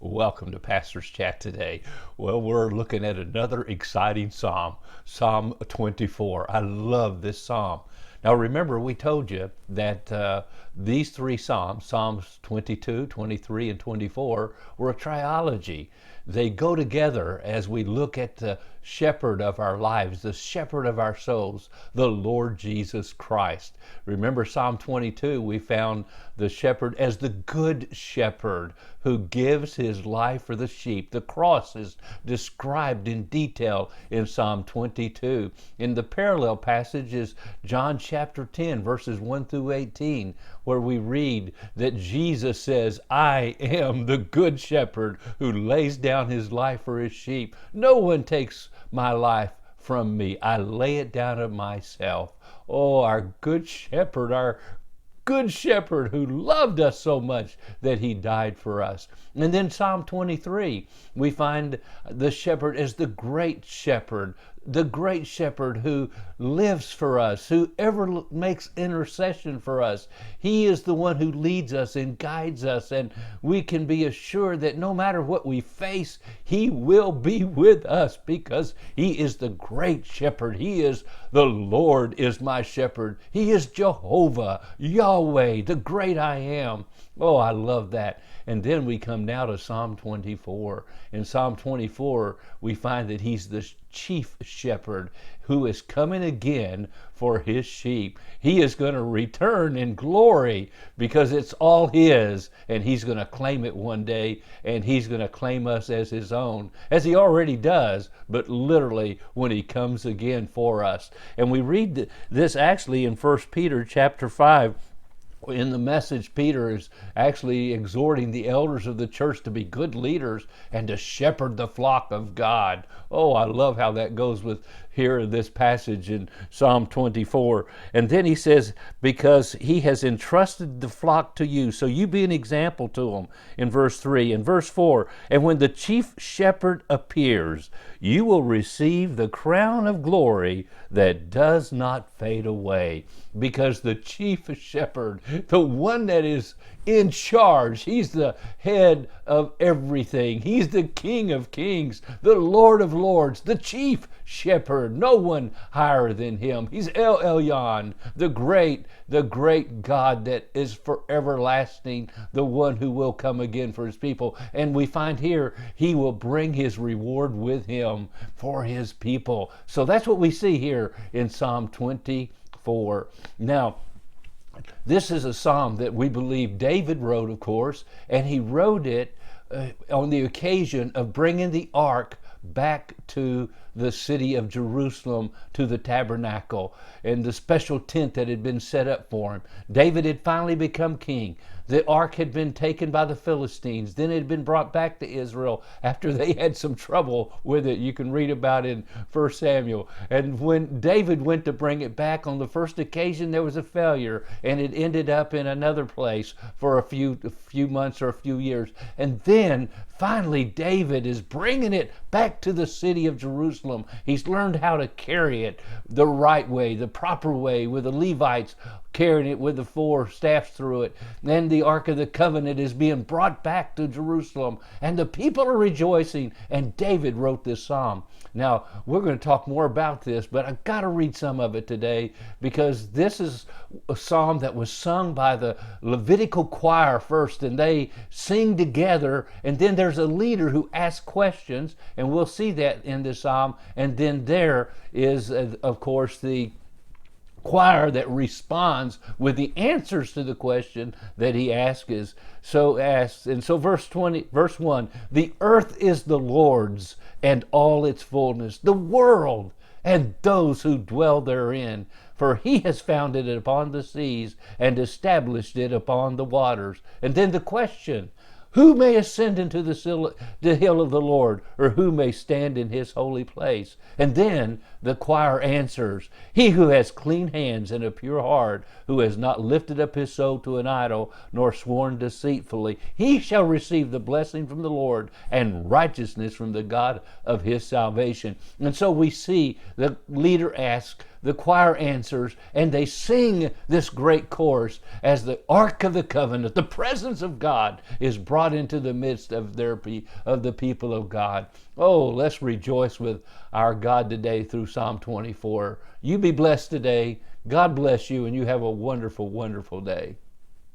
Welcome to Pastor's Chat today. Well, we're looking at another exciting psalm, Psalm 24. I love this psalm. Now remember, we told you that these three psalms, Psalms 22, 23, and 24, were a trilogy. They go together as we look at the shepherd of our lives, the shepherd of our souls, the Lord Jesus Christ. Remember Psalm 22, we found the shepherd as the good shepherd who gives his life for the sheep. The cross is described in detail in Psalm 22. In the parallel passage is John chapter 10, verses 1 through 18, where we read that Jesus says, I am the good shepherd who lays down his life for his sheep. No one takes my life from me. I lay it down of myself. Oh, our good shepherd who loved us so much that he died for us. And then Psalm 23, we find the shepherd as the great shepherd who lives for us, who ever makes intercession for us. He is the one who leads us and guides us, and we can be assured that no matter what we face, he will be with us because he is the great shepherd. He is the Lord is my shepherd. He is Jehovah, Yahweh, the great I am. Oh, I love that. And then we come now to Psalm 24. In Psalm 24, we find that he's the chief shepherd who is coming again for his sheep. He is going to return in glory because it's all his, and he's going to claim it one day, and he's going to claim us as his own, as he already does, but literally when he comes again for us. And we read this actually in 1 Peter chapter 5. In the Message, Peter is actually exhorting the elders of the church to be good leaders and to shepherd the flock of God. Oh, I love how that goes with here in this passage in Psalm 24. And then he says, because he has entrusted the flock to you, so you be an example to them in verse 3. And verse 4, and when the chief shepherd appears, you will receive the crown of glory that does not fade away. Because the chief shepherd, the one that is in charge, he's the head of everything. He's the King of kings, the Lord of lords, the chief shepherd. No one higher than him. He's El Elyon, the great God that is for everlasting, the one who will come again for his people. And we find here, he will bring his reward with him for his people. So that's what we see here in Psalm 24. Now, this is a psalm that we believe David wrote, of course, and he wrote it on the occasion of bringing the ark back to the city of Jerusalem, to the tabernacle and the special tent that had been set up for him. David had finally become king. The ark had been taken by the Philistines. Then it had been brought back to Israel after they had some trouble with it. You can read about it in 1 Samuel. And when David went to bring it back on the first occasion, there was a failure, and it ended up in another place for a few months or a few years. And then finally David is bringing it back to the city of Jerusalem. He's learned how to carry it the right way, the proper way, with the Levites carrying it with the four staffs through it. Then the Ark of the Covenant is being brought back to Jerusalem, and the people are rejoicing, and David wrote this psalm. Now, we're going to talk more about this, but I've got to read some of it today because this is a psalm that was sung by the Levitical choir first, and they sing together, and then there's a leader who asks questions, and we'll see that in this psalm, and then there is, of course, the choir that responds with the answers to the question that he asks. And so verse 1, the earth is the Lord's and all its fullness, the world and those who dwell therein, for he has founded it upon the seas and established it upon the waters. And then the question, who may ascend into the hill of the Lord, or who may stand in his holy place? And then the choir answers, he who has clean hands and a pure heart, who has not lifted up his soul to an idol, nor sworn deceitfully, he shall receive the blessing from the Lord and righteousness from the God of his salvation. And so we see the leader asks the choir answers, and they sing this great chorus as the Ark of the Covenant, the presence of God, is brought into the midst of the people of God. Oh, let's rejoice with our God today through Psalm 24. You be blessed today. God bless you, and you have a wonderful, wonderful day.